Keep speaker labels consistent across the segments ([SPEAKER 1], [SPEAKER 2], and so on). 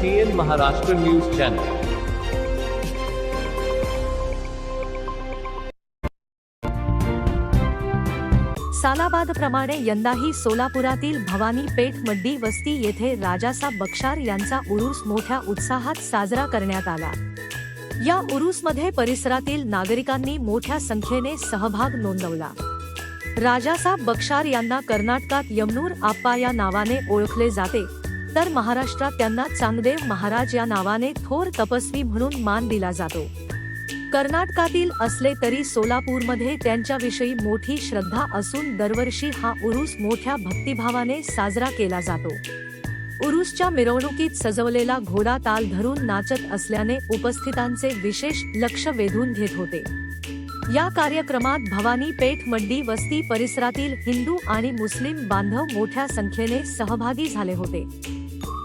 [SPEAKER 1] TN Maharashtra news channel.
[SPEAKER 2] सालाबादप्रमाणे यंदाही सोलापुरातील भवानी पेठ मड्डी वस्ती येथे राजासाब बक्षार यांचा उरूस मोठ्या उत्साहात साजरा करण्यात आला. या उरूसमध्ये परिसरातील नागरिकांनी मोठ्या संख्येने सहभाग नोंदवला. राजासाब बक्षार यांना कर्नाटकात यमनूर आप्पा या नावाने ओळखले जाते, तर महाराष्ट्रात त्यांना चांगदेव महाराज या नावाने थोर तपस्वी म्हणून मान दिला जातो. कर्नाटकातील असले तरी सोलापूरमध्ये त्यांच्याविषयी मोठी श्रद्धा असून दरवर्षी हा उरूस मोठ्या भक्तिभावाने साजरा केला जातो. उरूसच्या मिरवणुकीत सजवलेला घोडा ताल धरून नाचत असल्याने उपस्थितांचे विशेष लक्ष वेधून घेत होते. या कार्यक्रमात भवानी पेठ मड्डी वस्ती परिसरातील हिंदू आणि मुस्लिम बांधव मोठ्या संख्येने सहभागी झाले होते.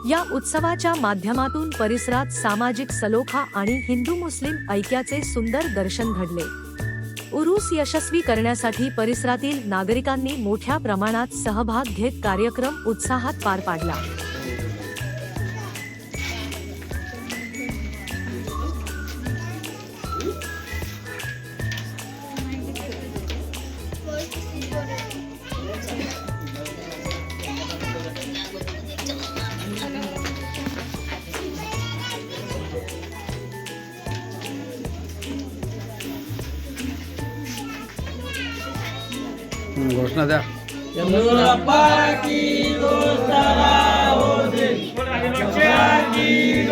[SPEAKER 2] या उत्सवाच्या माध्यमातून परिसरात सामाजिक सलोखा आणि हिंदू मुस्लिम ऐक्याचे सुंदर दर्शन घडले. उरूस यशस्वी करण्यासाठी परिसरातील नागरिकांनी मोठ्या प्रमाणात सहभाग घेत कार्यक्रम उत्साहात पार पाडला.
[SPEAKER 3] घोषणा द्या.
[SPEAKER 4] की दोस्तारा हो दे, की